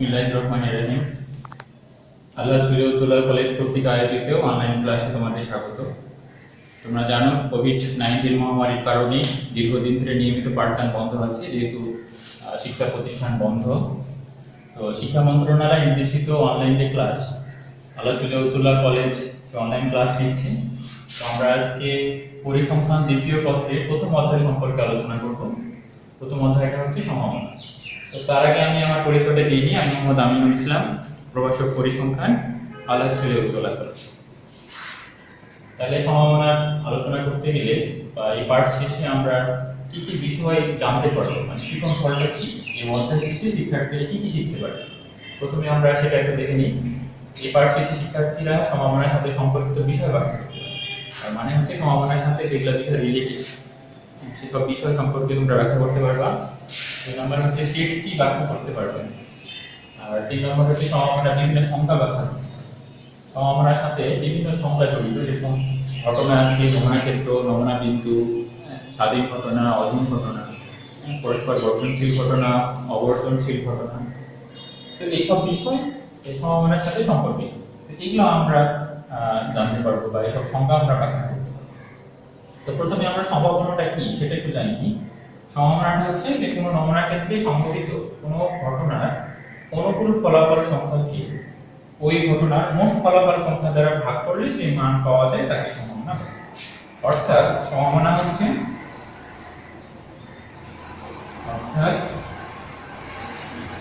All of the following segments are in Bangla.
বিসমিল্লাহিররহমানিররহিম। আল্লাহ সুলিউদ্দৌলা কলেজ কর্তৃক আয়োজিত অনলাইন ক্লাসে তোমাদের স্বাগত। তোমরা জানো কোভিড-19 মহামারীর কারণে দীর্ঘদিন ধরে নিয়মিত পাঠদান বন্ধ আছে, যেহেতু শিক্ষা প্রতিষ্ঠান বন্ধ। তো শিক্ষা মন্ত্রণালয় নির্দেশিত অনলাইন যে ক্লাস, আল্লাহ সুলিউদ্দৌলা কলেজ অনলাইন ক্লাস নিচ্ছে। তো আমরা আজকে পরিসংখ্যান দ্বিতীয় পত্রের প্রথম অধ্যায় সম্পর্কে আলোচনা করব। প্রথম অধ্যায়টা হচ্ছে সম্ভাবনা। তো তার আগে আমি আমার পরিচয়টা দিয়ে নিই। আমি মোহাম্মদ আমিনুল ইসলাম, প্রভাষক পরিসংখ্যান, আল্লাহ সুলিউদ্দৌলা কলেজ। তাহলে সম্ভাবনার আলোচনা করতে গেলে বা এই পাঠ শেষে আমরা কি কি বিষয় জানতে পারবো, মানে শিক্ষণ ফলটা কি, এই অধ্যায় শেষে শিক্ষার্থীরা কি কি শিখতে পারবে। প্রথমে আমরা সেটা একটু দেখে নিই। এই পাঠ শেষে শিক্ষার্থীরা সম্ভাবনার সাথে সম্পর্কিত বিষয় ব্যাখ্যা করতে পারবে। আর মানে হচ্ছে সম্ভাবনার সাথে যেগুলো বিষয় রিলেটেড সেসব বিষয় সম্পর্কে তোমরা ব্যাখ্যা করতে পারবা। 2 নম্বর হচ্ছে সেট কি ব্যাখ্যা করতে পারবে। আর 3 নম্বর হচ্ছে সম্ভাবনার বিভিন্ন সংখ্যা ব্যাখ্যা। সম্ভাবনার সাথে বিভিন্ন সংখ্যা জড়িত, যেরকম ঘটনা আছে, নমুনা ক্ষেত্র, নমুনা বিন্দু, স্বাধীন ঘটনা, অধীন ঘটনা, পরস্পর বর্তনশীল ঘটনা, অবর্তনশীল ঘটনা। তো এইসব বিষয় এই সম্ভাবনার সাথে সম্পর্কিত। তো এগুলো আমরা জানতে পারবো বা এইসব সংখ্যা আমরা ব্যাখ্যা করতে পারবো। তো প্রথমে আমরা সম্ভাবনাটা কি সেটা একটু জানি নিই। সম্ভাবনাটা হচ্ছে যে কোনো নমুনা ক্ষেত্রে সংঘটিত কোনো ঘটনার অনুকূল ফলাফল সংখ্যাকে ওই ঘটনার মোট ফলাফল সংখ্যা দ্বারা ভাগ করলে যে মান পাওয়া যায় তাকে সম্ভাবনা বলে। অর্থাৎ সম্ভাবনা হচ্ছে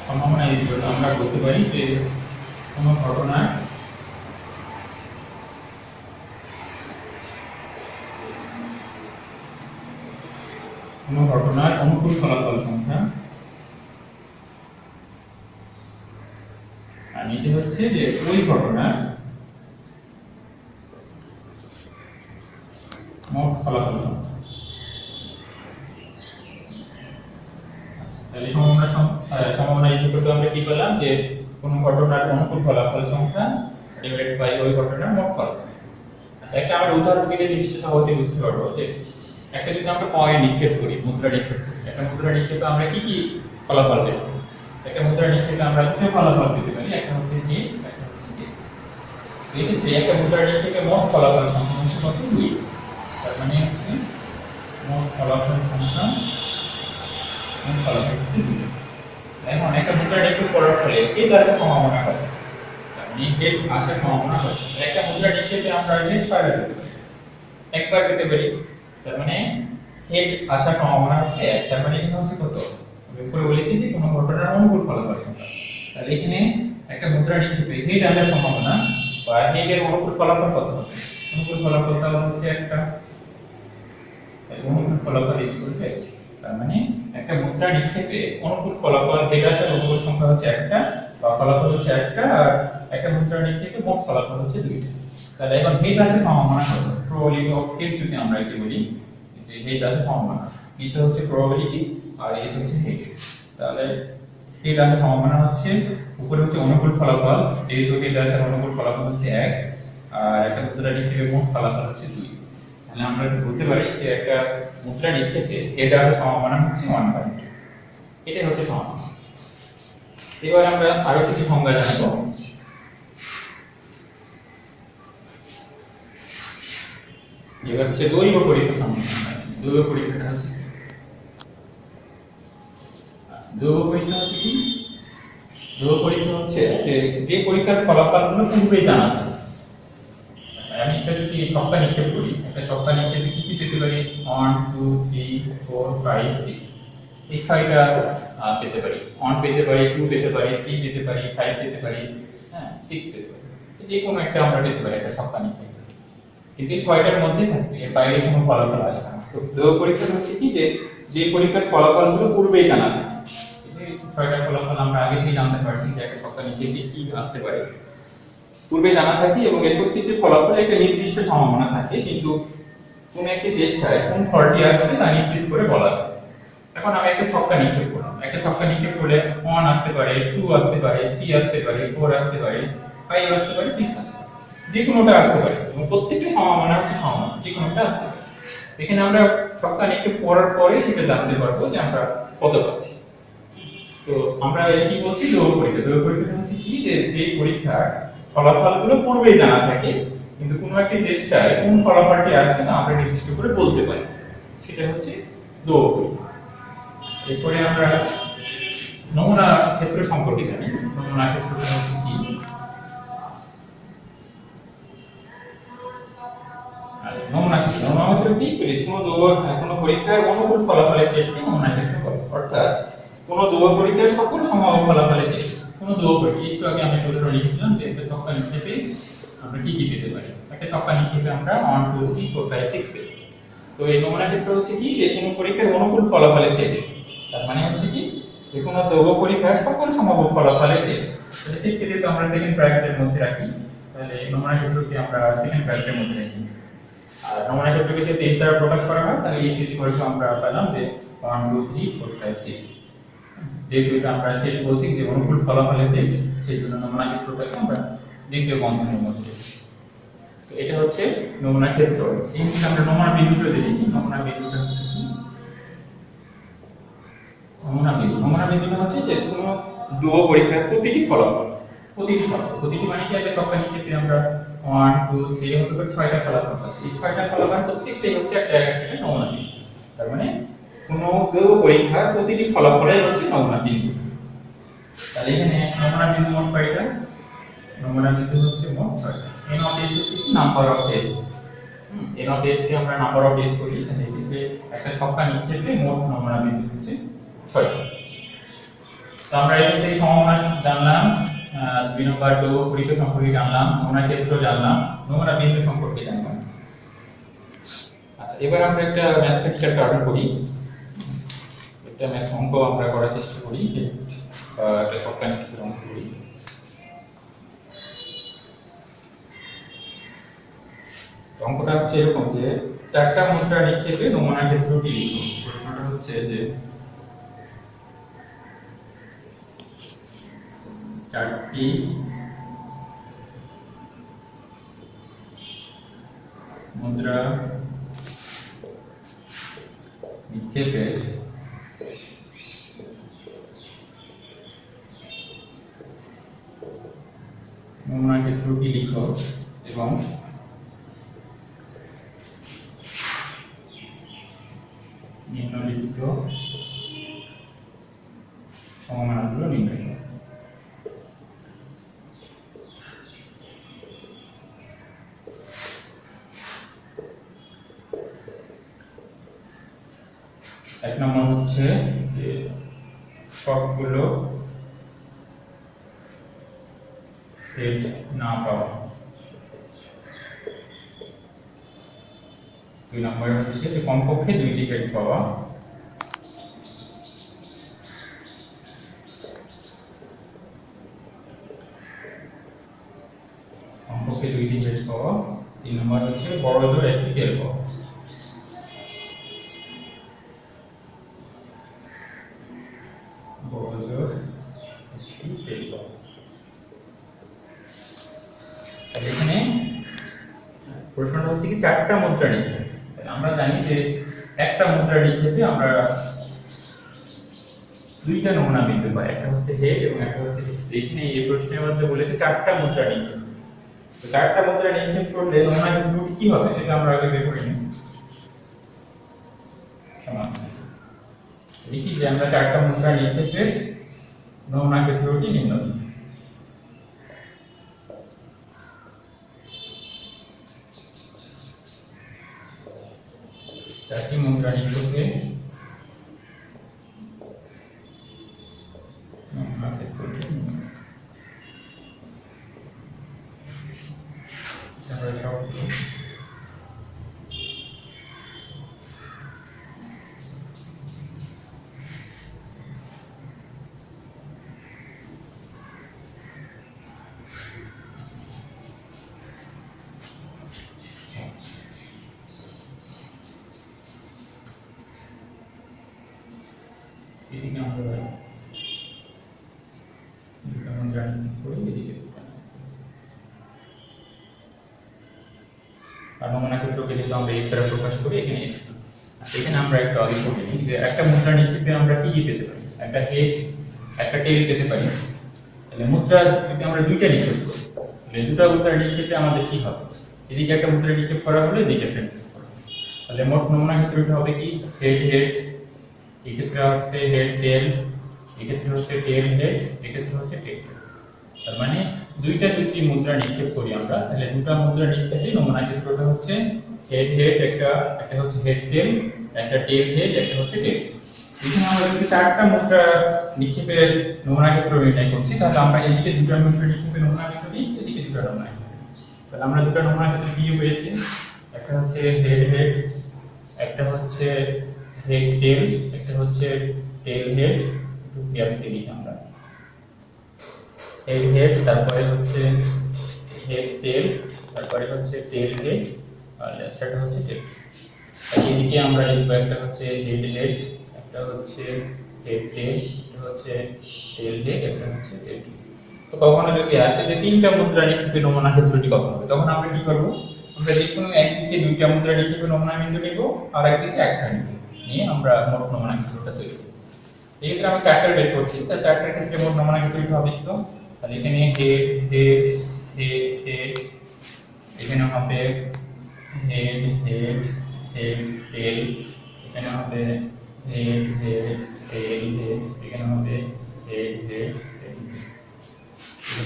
সম্ভাবনা এই জন্য আমরা বলতে পারি যে কোনো ঘটনার অনুকূল ফলাফল সংখ্যা, আর নিচে হচ্ছে যে ওই ঘটনার মোট ফলাফল সংখ্যা। তাহলে সম্ভাবনা ইকুয়াল আমরা কি পেলাম, যে কোন ঘটনার অনুকূল ফলাফল সংখ্যা ডিভাইডেড বাই ওই ঘটনার মোট ফলাফল। আচ্ছা, একটা আমরা উদাহরণ দিলে জিনিসটা সহজে বুঝতে পারবো। যে একটা যদি আমরা কয়েন নিক্ষেপ করি, মুদ্রা নিক্ষেপ করি, একটা মুদ্রা নিক্ষেপে আমরা কি কি ফলাফল পেতে পারি। একটা মুদ্রা নিক্ষেপে আমরা দুটো ফলাফল পেতে পারি, একটা হচ্ছে কে, একটা হচ্ছে কে। এই ক্ষেত্রে একটা মুদ্রা নিক্ষেপে মোট ফলাফল সংখ্যা হচ্ছে কত, 2। তার মানে হচ্ছে মোট ফলাফল সংখ্যা, মোট ফলাফল হচ্ছে 2। এখন একটা মুদ্রা নিক্ষেপ করার ফলে কে তার সম্ভাবনা কত, তার মানে হেড আসার সম্ভাবনা কত। একটা মুদ্রা নিক্ষেপে আমরা হেড কয়বার পেতে পারি, একবার পেতে পারি। তার মানে হেড আসার সম্ভাবনা হচ্ছে 1। তার মানে এখানে হচ্ছে কত, আমি উপরে বলেছি যে কোন ঘটনার অনুকূল ফলাফল সংখ্যা। তাহলে এখানে একটা মুদ্রা নিক্ষেপে হেড আসার সম্ভাবনা বা হেডের অনুকূল ফলাফল কত হবে, অনুকূল ফলাফলটা হচ্ছে একটা, অনুকূল ফলাফল ইকুয়াল টু 1। তার মানে একটা মুদ্রা নিক্ষেপে অনুকূল ফলাফল যেটা আছে অনুকূল সংখ্যা হচ্ছে 1টা বা ফলাফল হচ্ছে 1টা, আর একটা মুদ্রা নিক্ষেপে মোট ফলাফল হচ্ছে 2টা। তাহলে এখন হেড আছে সম্ভাবনা কত, প্রবাবিলিটি অফ হেড যদি আমরা একে বলি, যে হেড আছে সম্ভাবনা, এটা হচ্ছে প্রবাবিলিটি আর এই হচ্ছে হেড। তাহলে হেড আছে সম্ভাবনা হচ্ছে, উপরে হচ্ছে অনুকূল ফলাফল, যেহেতু হেড আছে অনুকূল ফলাফল হচ্ছে 1 আর একটা মুদ্রা নিক্ষেপে মোট ফলাফল হচ্ছে 2। তাহলে আমরা বলতে পারি যে একটা মুদ্রা নিক্ষেপে হেড আসার সম্ভাবনা হচ্ছে 1/2। এটাই হচ্ছে সম্ভাবনা। এবার আমরা আরো কিছু সংজ্ঞা জানবো। এবার হচ্ছে দৈর্ঘ্য পরীক্ষা সম্ভাবনা। দৈর্ঘ্য পরীক্ষা হচ্ছে কি, দৈর্ঘ্য পরীক্ষা হচ্ছে যে পরীক্ষার ফলাফলগুলো পূর্বে জানা থাকে। আমি একটা যদি ছক্কা নিক্ষেপ করি, একটা ছক্কা নিক্ষেপে কি কি পেতে পারি, 1 2 3 4 5 6, এই 6টা পেতে পারি। 1 পেতে পারি, 2 পেতে পারি, 3 পেতে পারি, 5 পেতে পারি, হ্যাঁ 6 পেতে পারি। যে কোনো একটা আমরা পেতে পারি একটা ছক্কা নিক্ষেপ, কিন্তু এই 6টার মধ্যে থাকবে, এর বাইরে কোনো ফলাফল আসবে না। তো দৈর্ঘ্য পরীক্ষা হচ্ছে কি, যে পরীক্ষার ফলাফলগুলো পূর্বেই জানা থাকে। এই যে 6টার ফলাফল আমরা আগে থেকেই জানতে পারছি যে একটা ছক্কা নিক্ষেপে কি আসতে পারে, পূর্বে জানা থাকে, এবং এর প্রত্যেকটি ফলাফলে একটা নির্দিষ্ট সম্ভাবনা থাকে, কিন্তু কোন একটি চেষ্টায় কোন ফলটি আসবে তা নিশ্চিত করে বলা যায়। এখন আমি একটা ছক্কা নিক্ষেপ করলাম, একটা ছক্কা নিক্ষেপ করলে 1 আসতে পারে, 2 আসতে পারে, 3 আসতে পারে, 4 আসতে পারে, 5 আসতে পারে, 6 আসতে পারে, যে কোনোটা আসতে পারে, এবং প্রত্যেকটি সম্ভাবনা হচ্ছে সমান, যে কোনোটা আসতে পারে। এখানে আমরা ছক্কা নিক্ষেপ করার পরে সেটা জানতে পারবো যে আমরা কত পাচ্ছি। তো তো আমরা কি বলছি, দৈব পরীক্ষা। দৈব পরীক্ষাটা হচ্ছে কি, যে পরীক্ষার ফলাফলগুলো পূর্বেই জানা থাকে, কিন্তু কোনো একটি চেষ্টায় কোন ফলাফলটি আসবে না আমরা নির্দিষ্ট করে বলতে পারি, সেটা হচ্ছে দৈব পরীক্ষা। এরপরে আমরা নমুনা ক্ষেত্র সম্পর্কে জানি। নমুনা ক্ষেত্রটা হচ্ছে কি, নমুনা ক্ষেত্র। নমুনা ক্ষেত্র কি, কোনো পরীক্ষার অনুকূল ফলাফলের সেটকে নমুনা ক্ষেত্র বলে। অর্থাৎ কোনো দৈব পরীক্ষার সকল সম্ভাব্য ফলাফলের সেট। কোনো দৈব পরীক্ষা, একটু আগে আমি উদাহরণ লিখেছিলাম যে একটা ছক্কা নিক্ষেপে আমরা কি কি পেতে পারি। একটা ছক্কা নিক্ষেপে আমরা 1 2 3 4 5 6 পেতে। তো এই নমুনা ক্ষেত্র হচ্ছে কি, যে কোনো পরীক্ষার অনুকূল ফলাফলের সেট। তার মানে হচ্ছে কি, যে কোনো দৈব পরীক্ষার সকল সম্ভাব্য ফলাফলের সেট। তাহলে সেটকে যেহেতু আমরা সেকেন্ড ব্র্যাকেটের মধ্যে রাখি, তাহলে এই নমুনা ক্ষেত্রকে আমরা সেকেন্ড ব্র্যাকেটের মধ্যে রাখি। আর নমুনা ক্ষেত্রকে যদি h দ্বারা প্রকাশ করা হয়, তাহলে h আমরা পেলাম যে 1 2 3 4 5 6। যেহেতু এটা আমরা সেট বলছি যে অনুকূল ফলাফলের সেট, সেই জন্য নমুনা ক্ষেত্রটাকে আমরা দ্বিতীয় বন্ধনীর মধ্যে রেখেছি। তো এটা হচ্ছে নমুনা ক্ষেত্র। এই হচ্ছে আমরা নমুনা বিন্দুটা দেখি। নমুনা বিন্দুটা হচ্ছে কি, নমুনা বিন্দুটা হচ্ছে যে কোনো দৈব পরীক্ষার প্রতিটি ফলাফল, প্রতিটি মানে কি, একটা ছক্কা নিক্ষেপে আমরা 1 2 3 এর মতো করে 6টা ফলাফল পাচ্ছি। এই 6টা ফলাফল প্রত্যেকটাই হচ্ছে একটা নমুনা বিন্দু। তার মানে কোনো দৈব পরীক্ষার প্রতিটি ফলাফলই হচ্ছে নমুনা বিন্দু। তাহলে এখানে নমুনা বিন্দু মোট কয়টা? নমুনা বিন্দু হচ্ছে মোট 6টা। n of s হচ্ছে number of s। n of s কে আমরা নাম্বার অফ s করি, তাহলে এক্ষেত্রে একটা ছক্কা নিক্ষেপে মোট নমুনা বিন্দু হচ্ছে 6টা। তো আমরা এখান থেকে সম্ভাবনা জানলাম, 2 নম্বর দৈব পরীক্ষা সম্পর্কে জানলাম, নমুনা ক্ষেত্র জানলাম, নমুনা বিন্দু সম্পর্কে জানলাম। আচ্ছা, এবার আমরা একটা ম্যাথমেটিক্যাল কারণ করি, একটা ম্যাথ অঙ্ক আমরা করার চেষ্টা করি, একটা ছক্কা নিক্ষেপের অঙ্ক করি। অঙ্কটা হচ্ছে এরকম যে 4টা মুদ্রা নিক্ষেপে নমুনা ক্ষেত্রটি লিখুন। প্রশ্নটা হচ্ছে যে 4টি মুদ্রা নিক্ষেপে নমুনা ক্ষেত্রটি লিখো এবং নিম্নলিখিত সমাধানগুলো নির্ণয় করো। এক নম্বর হচ্ছে যে সবগুলো হেড না পাওয়া। 2 নম্বর হচ্ছে যে কমপক্ষে 2টি হেড পাওয়া। কমপক্ষে 2টি হেড পাওয়া। 3 নম্বর হচ্ছে বড় জোর একটি টেল পাওয়া। বড় জোর একটি টেল পাওয়া। এখানে প্রশ্নটা হচ্ছে কি 4টা মুদ্রা নিক্ষেপ। আমরা জানি যে একটা মুদ্রা নিক্ষেপে আমরা 2টা নমুনা বিন্দু পাই, একটা হচ্ছে হেড এবং একটা হচ্ছে ডিসপ্লে। এখানে এই প্রশ্নের মধ্যে বলেছে 4টা মুদ্রা নিক্ষেপ। তো 4টা মুদ্রা নিক্ষেপ করলে নমুনা ক্ষেত্রটি কি হবে সেটা আমরা আগে বের করে নিই। সমান দেখি যে আমরা 4টা মুদ্রা নিক্ষেপের নমুনা ক্ষেত্রটি নির্ণয়। 4টি মুদ্রা নিক্ষেপে নমুনা ক্ষেত্রটি আমরা সব এদিকে আমরা দুটো মুদ্রা করে এদিকে আর নমুনা ক্ষেত্রকে যেহেতু আমরা এই দ্বারা প্রকাশ করি, এখানে এখানে আমরা একটা আগে করে নিই যে একটা মুদ্রা নিক্ষেপে আমরা কি কি পেতে পারি। একটা হেড, একটা টেল পেতে পারি। তাহলে মুদ্রা যদি আমরা দুইটা নিক্ষেপ করি, তাহলে দুটো মুদ্রা নিক্ষেপে আমাদের কি হবে? এদিকে একটা মুদ্রা নিক্ষেপ করা হলে এদিকে একটা নিক্ষেপ করা হবে। তাহলে মোট নমুনা ক্ষেত্রটা হবে কি হেড হেড, এই ক্ষেত্রে হচ্ছে হেড টেল, এই ক্ষেত্রে হচ্ছে টেল হেড, এই ক্ষেত্রে হচ্ছে টেল। তার মানে দুইটা যদি মুদ্রা নিক্ষেপ করি আমরা, তাহলে দুটো মুদ্রা নিক্ষেপে নমুনা ক্ষেত্রটা হচ্ছে হেড হেড, একটা হচ্ছে হেড টেল, একটা টেল হেড, একটা হচ্ছে টেল। এখানে আমরা যদি চারটা মুদ্রা নিক্ষেপের নমুনা ক্ষেত্র নির্ণয় করছি, তাহলে আমরা এদিকে দুটো মুদ্রা নিক্ষেপের নমুনা ক্ষেত্র নিই, এদিকে দুটো নমুনা ক্ষেত্র। তাহলে আমরা দুটো নমুনা ক্ষেত্র কি পেয়েছি? একটা হচ্ছে হেড হেড, একটা হচ্ছে হেড টেল, একটা হচ্ছে টেল হেড। একটু গ্যাপ দিয়ে লিখি আমরা, হেড হেড, তারপরে হচ্ছে হেড টেল, তারপরে হচ্ছে টেল হেড, আর লাস্টটা হচ্ছে টেল। এদিকে আমরা লিখব একটা হচ্ছে হেড হেড, একটা হচ্ছে হেড টেল, একটা হচ্ছে টেল হেড, একটা হচ্ছে টেল। তো কখনো যদি আসে যে তিনটা মুদ্রা নিক্ষেপের নমুনা ক্ষেত্রটি কত হবে, তখন আমরা কি করব? আমরা যেকোনো একদিকে দুইটা মুদ্রা নিক্ষেপের নমুনা বিন্দু নিব, আর একদিকে একটা নিব, নিয়ে আমরা মোট নমুনা ক্ষেত্রটা তৈরি করব। এই ক্ষেত্রে আমরা চারটা বের করছি, তো চারটার ক্ষেত্রে মোট নমুনা ক্ষেত্রটি হবে তো, তাহলে এখানে হেড হেড হেড হেড, এখানে হবে হেড হেড হেড টেল, এখানে হবে হেড হেড টেল হেড, এখানে হবে হেড হেড টেল।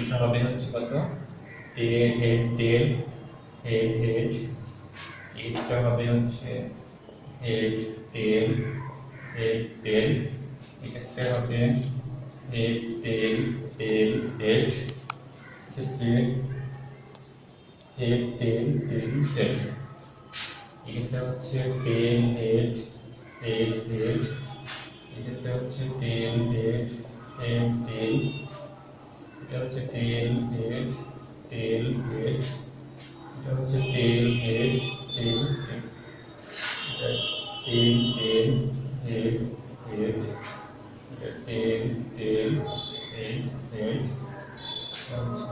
এটা হবে হচ্ছে কত? টেল হেড টেল হেড হেড, এটা হবে হচ্ছে হেড টেল হেড টেল, এক্ষেত্রে হবে হেড টেল টেল হেড, এক্ষেত্রে হেড টেল টেল টেল, এক্ষেত্রে হচ্ছে টেল হেড টেল হেড, এক্ষেত্রে হচ্ছে টেল হেড হেড টেল, এটা হচ্ছে টেল হেড টেল হেড, এটা হচ্ছে টেল হেড টেল হেড, এটা টেল টেল হেড হেড, এটা টেল টেল হেড হেড, এটা হচ্ছে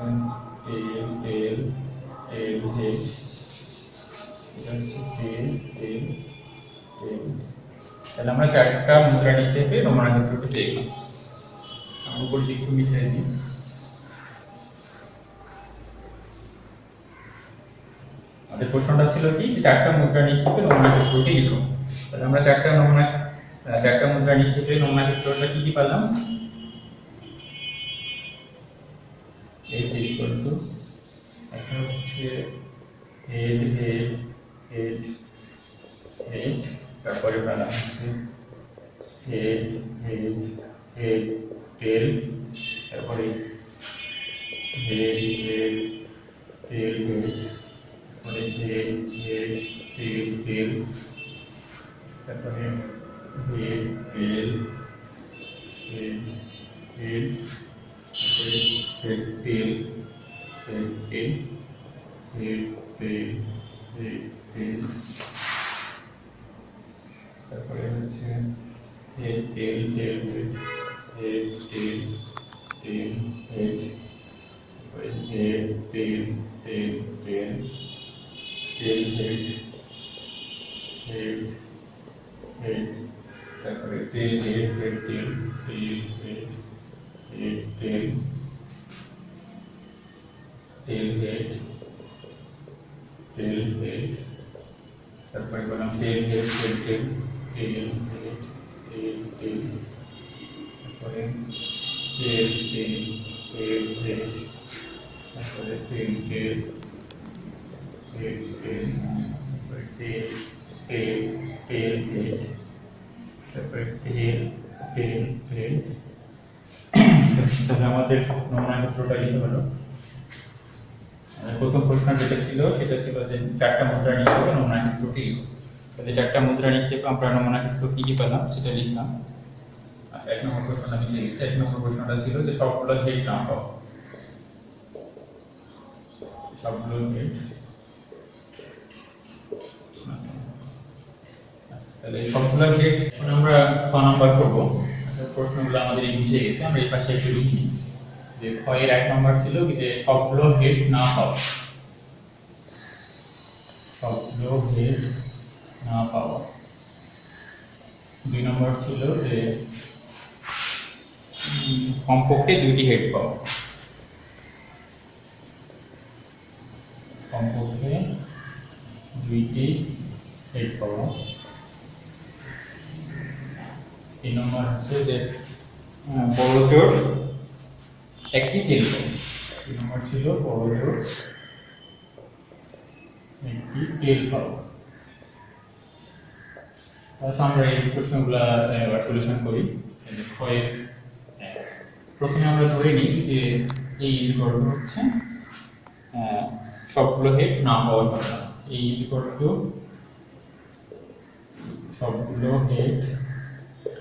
টেল টেল টেল হেড, এটা হচ্ছে টেল টেল টেল। তাহলে আমরা চারটা মুদ্রা নিক্ষেপে নমুনা ক্ষেত্রটি পেয়ে গেলাম। আমরা উপর দিকে একটু মিশিয়ে দিই। আমাদের প্রশ্নটা ছিল কি, যে চারটা মুদ্রা নিক্ষেপে নমুনা ক্ষেত্রটি লিখো। তাহলে আমরা চারটা মুদ্রা নিক্ষেপে নমুনা ক্ষেত্রটা কি কি পেলাম? S equal to একটা হচ্ছে হেড হেড হেড হেড, তারপরে পেলাম হচ্ছে হেড হেড হেড টেল, তারপরে হেড হেড টেল হেড, তারপরে হেড হেড টেল টেল, তারপরে হেড টেল হেড হেড, তারপরে head tail head tail head tail head tail, তারপরে হচ্ছে head tail tail head head tail tail head, তারপরে head tail tail tail tail head head head, তারপরে tail head head tail tail head head tail tail head tail head, তারপরে বললাম টেল head tail tail tail head tail tail, তারপরে টেল টেল টেল হেড, তারপরে টেল টেল টেল টেল, তারপরে টেল টেল টেল হেড, তারপরে টেল টেল হেড। তাহলে আমাদের নমুনা ক্ষেত্রটা লিখতে হলো। প্রথম প্রশ্ন যেটা ছিল সেটা ছিল যে চারটা মুদ্রা নিক্ষেপে নমুনা ক্ষেত্রটি লিখো। তাহলে চারটা মুদ্রা নিক্ষেপে আমরা নমুনা ক্ষেত্র কি কি পেলাম সেটা লিখলাম। আচ্ছা, এক নম্বর প্রশ্নটা আমি লিখছি। এক নম্বর প্রশ্নটা ছিল যে সবগুলো হেড না পাও, সবগুলো হেড। তাহলে সবগুলো হেড এখন আমরা 6 নাম্বার করব। আচ্ছা, প্রশ্নগুলো আমাদের এই মিশে গেছে, আমরা এই পাশে একটু লিখি যে ক্ষয়ের 1 নাম্বার ছিল কি যে সবগুলো হেড না পাওয়া, সবগুলো হেড না পাওয়া। 2 নম্বর ছিল যে কমপক্ষে দুইটি হেড পাওয়া, কমপক্ষে দুইটি হেড পাওয়া। 3 নম্বর হচ্ছে যে বড় জোড় একটি টেল পাওয়া। 3 নম্বর ছিল বড় জোড় একটি টেল পাওয়া। তাহলে আমরা এই প্রশ্নগুলো এবার সলিউশন করি। প্রথমে আমরা ধরে নিই যে এই ইকুয়াল টু হচ্ছে সবগুলো হেড না পাওয়ার কথা। এই ইকুয়াল টু সবগুলো হেড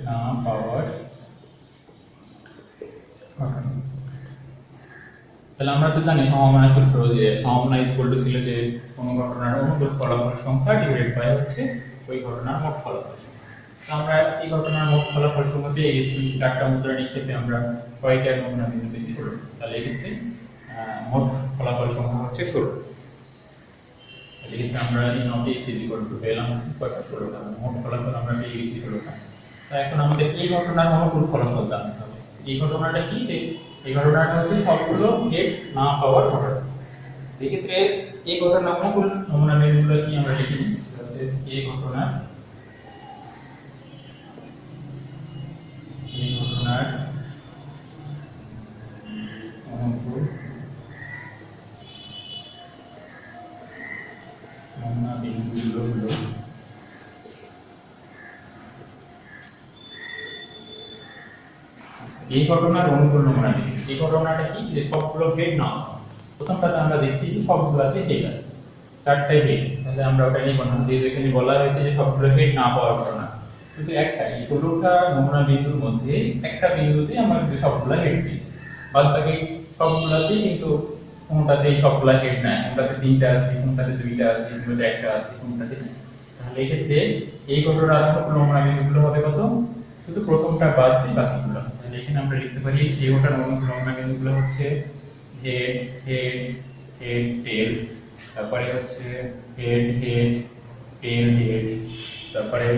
না পাওয়ার কথা। তাহলে আমরা তো জানি সম্ভাবনা সূত্র, যে সম্ভাবনা ইকুয়াল টু ছিল যে কোনো ঘটনার অনুকূল ফলাফল সংখ্যা ডিভাইডেড বাই হচ্ছে ওই ঘটনার মোট ফলাফল সংখ্যা। তো আমরা এই ঘটনার মোট ফলাফল সংখ্যা পেয়ে গেছি। 4টা মুদ্রা নিক্ষেপে আমরা কয়টা নমুনা বিন্দু পেয়েছি? 16। তাহলে এক্ষেত্রে মোট ফলাফল সংখ্যা হচ্ছে 16। তাহলে এক্ষেত্রে আমরা এই নটি সিডি করব পেলাম হচ্ছে কয়টা? 16টা। মোট ফলাফল আমরা পেয়ে গেছি 16টা। তো এখন আমাদের এই ঘটনার অনুকূল ফলাফল জানতে হবে। এই ঘটনাটা কি? যে এই ঘটনাটা হচ্ছে সবগুলো হেড না পাওয়ার ঘটনা। এক্ষেত্রে এই ঘটনার অনুকূল নমুনা বিন্দুগুলো কি আমরা লিখে নিই। এই ঘটনার অনুকূল নমুনা বিন্দুগুলো হলো এই ঘটনার অনুকূল নমুনা বিন্দু। এই ঘটনাটা কি? যে সবগুলো হেড না। প্রথমটাতে আমরা দেখছি সবগুলোতে হেড আছে, 4টাই হেড। তাহলে আমরা ওটা নিব না, যেহেতু এখানে বলা হয়েছে যে সবগুলো হেড না পাওয়ার ঘটনা। কিন্তু একটা এই 16টা নমুনা বিন্দুর মধ্যে একটা বিন্দুতে আমরা কিন্তু সবগুলো হেড পেয়েছি। বাদ বাকি সবগুলোতেই কিন্তু কোনটাতেই সবগুলো হেড নাই। কোনটাতে 3টা আছে, কোনটাতে 2টা আছে, কোনটাতে 1টা আছে, কোনটাতে নেই। তাহলে এই ক্ষেত্রে এই ঘটনার অনুকূল নমুনা বিন্দুগুলো হবে কত? শুধু প্রথমটা বাদ দিয়ে বাকিগুলো। তাহলে এখানে আমরা লিখতে পারি এই ঘটনার অনুকূল নমুনা বিন্দুগুলো হচ্ছে হেড হেড হেড টেল, তারপরে হচ্ছে হেড হেড টেল হেড, তারপরে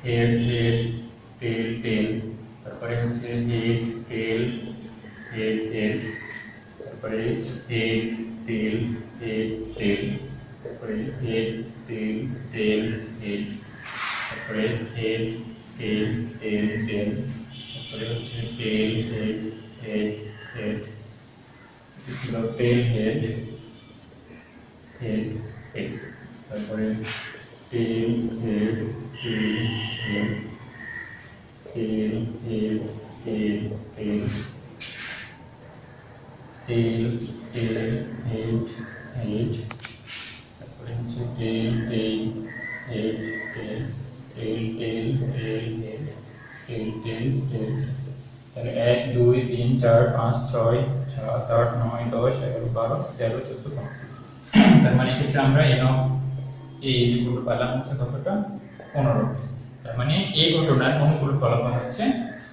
হেড হেড টেল টেল, তারপরে হচ্ছে হেড টেল হেড হেড, তারপরে হেড টেল হেড টেল, তারপরে হেড টেল টেল হেড, তারপরে হেড টেল টেল টেল, তারপরে হচ্ছে tail head head head, tail head head head, তারপরে tail head tail head, tail head head head, tail tail head head, তারপরে হচ্ছে tail tail head head, tail tail tail head, tail tail টেল। তাহলে 1 2 3 4 5 6 7 8 9 10 11 12 13 14 15। তার মানে ক্ষেত্রে আমরা এন অফ এই যেগুলো পেলাম হচ্ছে কতটা? 15। তার মানে এই ঘটনার অনুকূল ফলাফল হচ্ছে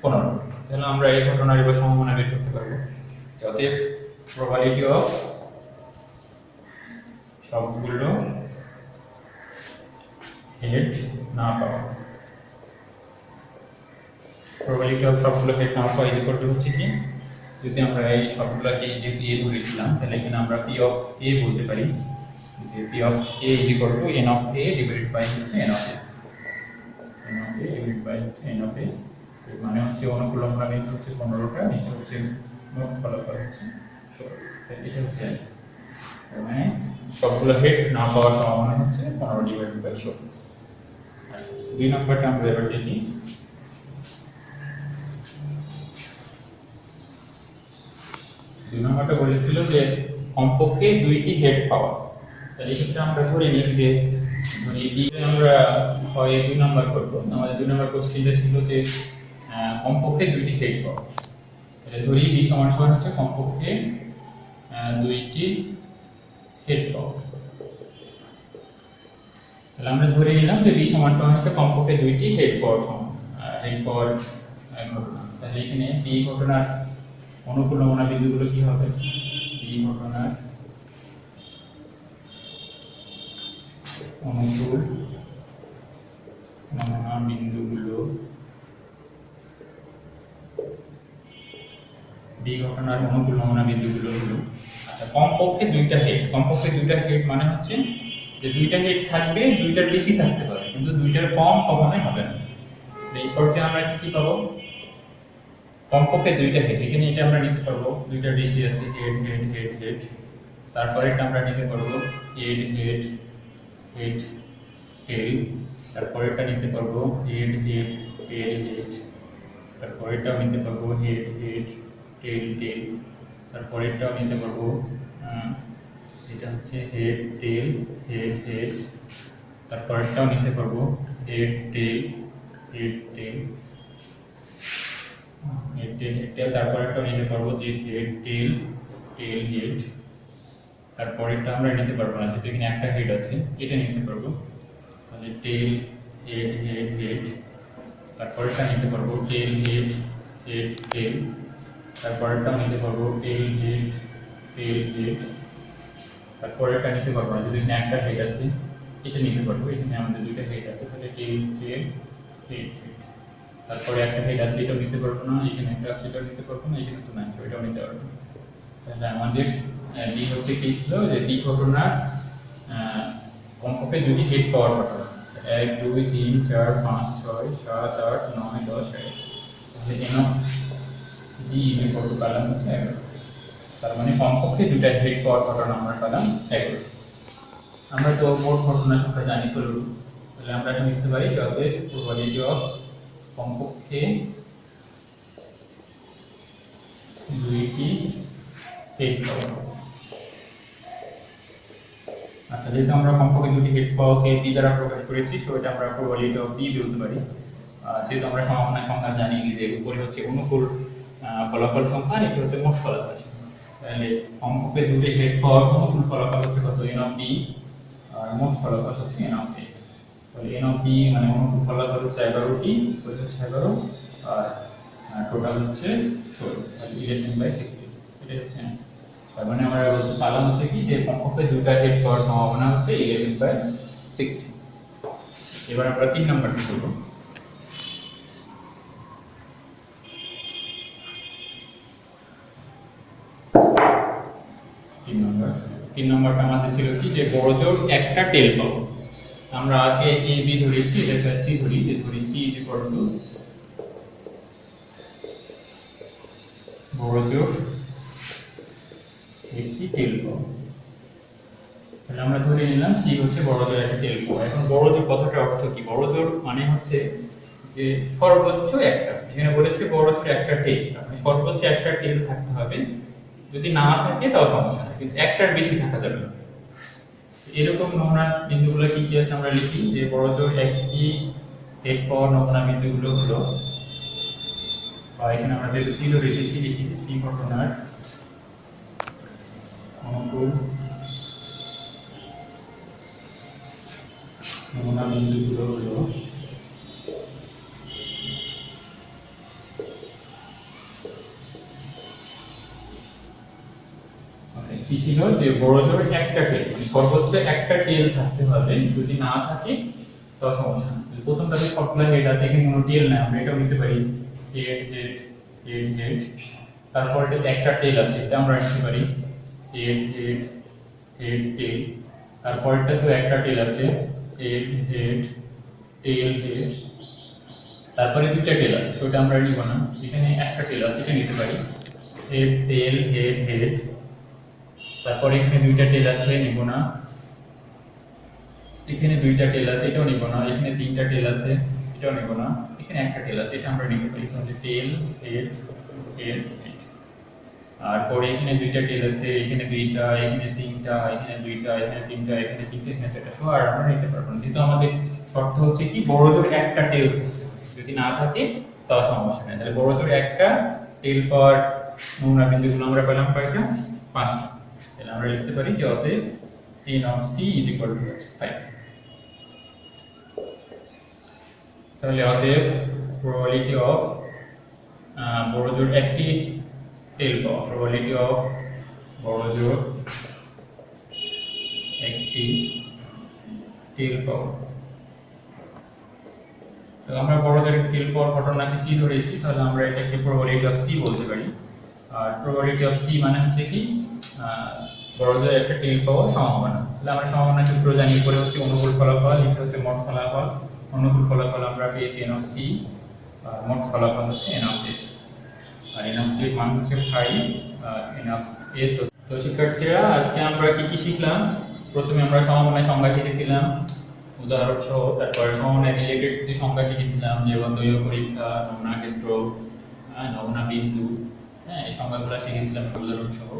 15। তাহলে আমরা এই ঘটনার এবার সম্ভাবনা বের করতে পারবো। অতএব প্রবাবিলিটি অফ সবগুলো হেড না পাওয়া, প্রবাবিলিটি অফ সবগুলো হেড না পাওয়া ইকুয়াল টু হচ্ছে কি? যদি আমরা এই সবগুলোকে যেহেতু এ ধরেছিলাম, তাহলে এখানে আমরা পি অফ এ বলতে পারি যে P of A equal to N of A divided by হচ্ছে N of S. N of A divided by হচ্ছে এন অফ এস, মানে হচ্ছে অনুকূল নমুনা বিন্দু হচ্ছে 15টা, নিচে হচ্ছে মোট ফলাফল হচ্ছে 16। এটা হচ্ছে মানে সবগুলো হেড না পাওয়ার সম্ভাবনা হচ্ছে 15 ডিভাইডেড বাই 16। 2 নম্বরটা আমরা এবার দেখি। 2 নম্বরটা বলেছিল যে কমপক্ষে 2টি হেড পাওয়া। তাহলে এক্ষেত্রে আমরা ধরে নিই যে আমরা হয় 2 নম্বর করব। আমাদের 2 নম্বর কোশ্চেনটা ছিল যে কমপক্ষে 2টি হেড পাওয়া। তাহলে ধরি বি সমান সমান হচ্ছে কমপক্ষে 2টি হেড পাওয়া। তাহলে আমরা ধরে নিলাম যে বি সমান সমান হচ্ছে কমপক্ষে 2টি হেড পাওয়ার ঘটনা। তাহলে এখানে বি ঘটনার অনুকূল নমুনা বিন্দুগুলো কি হবে? বি ঘটনার অনুকূল নমুনা বিন্দুগুলো ডি ঘটনার অনুকূল নমুনা বিন্দুগুলো হলো, আচ্ছা কমপক্ষে দুইটা হেড মানে হচ্ছে যে দুইটা হেড থাকবে, দুইটার বেশি থাকতে পারে, কিন্তু দুইটার কম কখনোই হবে না। এই পর্যায়ে আমরা কি পাবো? কমপক্ষে দুইটা হেড, এখানে এটা আমরা নিতে পারবো দুইটার বেশি আছে, হেড হেড হেড হেড। তারপরে এটা আমরা নিতে পারবো হেড হেড হেড টেল। তারপরে এটা নিতে পারবো হেড হেড টেল হেড। তারপরে এটাও নিতে পারবো হেড হেড টেল টেল। তারপরে এটাও নিতে পারবো এটা হচ্ছে হেড টেল হেড হেড। তারপরে এটাও নিতে পারবো head tail head tail head tail head tail. তারপরে এটাও নিতে পারবো যে হেড টেল টেল হেড। তারপরে এটা আমরা নিতে পারবো না, যেহেতু এখানে একটা হেড আছে, এটা নিতে পারবো তাহলে টেল হেড হেড হেড। তারপরে এটা নিতে পারবো টেল হেড হেড টেল। তারপরে এটা নিতে পারবো টেল হেড টেল হেড। তারপরে এটা নিতে পারবো না, যদি এখানে একটা হেড আছে, এটা নিতে পারবো, এখানে আমাদের দুইটা হেড আছে, তাহলে টেল হেড হেড হেড। তারপরে একটা হেড আছে, এটাও নিতে পারবো না, এখানে একটা আছে, এটাও নিতে পারবো না, এখানে তো নাই, এটাও নিতে পারবো না। তাহলে আমাদের ডি হচ্ছে কি ছিল, যে ডি ঘটনার কমপক্ষে দুটি হেড পাওয়ার ঘটনা, 1 2 3 4 5 6 7 8 9 10 11। তাহলে N of D is equal to পেলাম হচ্ছে 11। তার মানে কমপক্ষে দুটা হেড পাওয়ার ঘটনা আমরা পেলাম 11। আমরা তো মোট ঘটনা সংখ্যা জানি 16, তাহলে আমরা এখন লিখতে পারি যে অতএব প্রবাবিলিটি অফ কমপক্ষে দুইটি হেড পাওয়া। আচ্ছা, যেহেতু আমরা কমপক্ষে দুটি হেড পাওয়াকে বি দ্বারা প্রকাশ করেছি, সো এটা আমরা প্রবাবিলিটি অফ বি বলতে পারি। যেহেতু আমরা সম্ভাবনা সংখ্যা জানি যে উপরে হচ্ছে অনুকূল ফলাফল সংখ্যা, নিচে হচ্ছে মোট ফলাফল সংখ্যা, তাহলে কমপক্ষে দুটি হেড পাওয়ার অনুকূল ফলাফল হচ্ছে কত? এন অফ বি, আর মোট ফলাফল হচ্ছে এন অফ এ। তাহলে এন অফ বি মানে অনুকূল ফলাফল হচ্ছে 11টি, হচ্ছে 11, আর টোটাল হচ্ছে 16, তাহলে 11/60। এটা হচ্ছে, তার মানে আমরা পালাম হচ্ছে কি, যে কমপক্ষে দুইটা হেড পাওয়ার সম্ভাবনা হচ্ছে 11/60। এবার আমরা 3 নাম্বারটি করব। 3 নম্বরটা আমাদের ছিল কি, যে বড় জোর একটা টেল পাবো। আমরা আগে এ বি ধরেছি, এটা সি ধরি, যে ধরি সি ইজ ইকুয়াল টু বড় জোর একটি টেল পাবো। তাহলে আমরা ধরে নিলাম সি হচ্ছে বড় জোর একটা টেল পাবো। এখন বড় জোর কথাটার অর্থ কি? বড় জোর মানে হচ্ছে যে সর্বোচ্চ একটা, এখানে বলেছে বড় জোর একটা টেল, মানে সর্বোচ্চ একটা টেল থাকতে হবে, যদি না থাকে তাও সমস্যা নেই, কিন্তু একটার বেশি থাকা যাবে না। এরকম নমুনা বিন্দুগুলো কি কি আছে আমরা লিখি, যে বড় জোর একটি হেড পাওয়ার নমুনা বিন্দুগুলো হলো, বা এখানে আমরা যেহেতু সি ধরেছি, সি লিখি, সি ঘটনার অনুকূল নমুনা বিন্দুগুলো হলো কি ছিল, যে বড় জোর একটা টেল, মানে সর্বোচ্চ একটা টেল থাকতে হবে, যদি না থাকে তাও সমস্যা নেই। প্রথমটাতে সবগুলো হেড আছে, এখানে কোনো টেল নাই, আমরা এটাও নিতে পারি হেড হেড হেড হেড। তারপর এটা একটা টেল আছে, এটা আমরা নিতে পারি হেড হেড হেড টেল। তারপরটা তো একটা টেল আছে, হেড হেড টেল হেড। তারপরে দুইটা টেল আছে, সেটা আমরা নিব না, এখানে একটা টেল আছে, এটা নিতে পারি হেড টেল হেড হেড। তারপরে এখানে দুইটা টেল আছে, নিব না, এখানে দুইটা টেল আছে, এটাও নিব না, এখানে তিনটা টেল আছে, এটাও নিব না, এখানে একটা টেল আছে, এটা আমরা নিতে পারি, তাহলে টেল হেড হেড হেড। আর পরে এখানে দুইটা টেল আছে, এখানে দুইটা, এখানে তিনটা, এখানে দুইটা, এখানে তিনটা, এখানে তিনটা, এখানে চারটা, সো আর আমরা নিতে পারবো না, যেহেতু আমাদের শর্ত হচ্ছে কি বড় জোর একটা টেল, যদি না থাকে তাও সমস্যা নেই। তাহলে বড় জোর একটা টেল পাওয়ার নমুনা বিন্দুগুলো আমরা পেলাম কয়টা? 5টা। তাহলে আমরা লিখতে পারি যে অতএব n of c is equal to 5। তাহলে অতএব probability of বড় জোর একটি টেল পাওয়া, probability of বড় জোর একটি টেল পাওয়া। তো আমরা বড় জোর একটি টেল পাওয়ার ঘটনাকে c ধরেছি, তাহলে আমরা এটাকে probability of c বলতে পারি। আর প্রবাবিলিটি অফ সি মানে হচ্ছে কি বড় জোর একটা টেল পাওয়ার সম্ভাবনা। তাহলে আমরা সম্ভাবনা সূত্র জানি, পরে হচ্ছে অনুকূল ফলাফল, নিচে হচ্ছে মোট ফলাফল। অনুকূল ফলাফল আমরা পেয়েছি n অফ সি, আর মোট ফলাফল হচ্ছে n অফ s, আর n অফ সি এর মান হচ্ছে 5, আর n অফ s। তো শিক্ষার্থীরা আজকে আমরা কি কি শিখলাম? প্রথমে আমরা সম্ভাবনার সংজ্ঞা শিখেছিলাম উদাহরণ সহ, তারপরে সম্ভাবনায় রিলেটেড কিছু সংজ্ঞা শিখেছিলাম, যেমন দৈর্ঘ্য পরীক্ষা, নমুনা ক্ষেত্র, নমুনা বিন্দু, হ্যাঁ এই সংজ্ঞাগুলো শিখেছিলাম উদাহরণ সহ।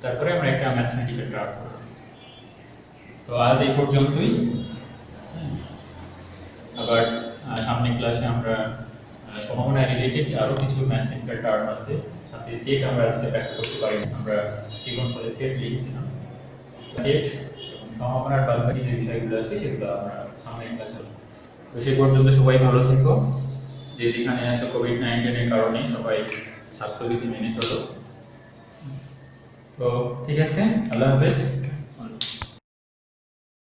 তারপরে আমরা একটা ম্যাথমেটিক্যাল গ্রাফ করব। তো আজ এই পর্যন্তই। আবার সামনের ক্লাসে আমরা সম্ভাবনা রিলেটেড আরো কিছু ম্যাথমেটিক্যাল টার্ম আছে, সাথে সেট আমরা আজকে ব্যাখ্যা করতে পারি। আমরা জীবন ফলে সেট লিখেছিলাম, সেট এবং সম্ভাবনার বাদবাকি যে বিষয়গুলো আছে সেগুলো আমরা সামনের ক্লাসে। তো সে পর্যন্ত সবাই ভালো থেকো, যে যেখানে আছে কোভিড-19 এর কারণে সবাই স্বাস্থ্যবিধি মেনে চলো। তো ঠিক আছে, আল্লাহ হাফেজ।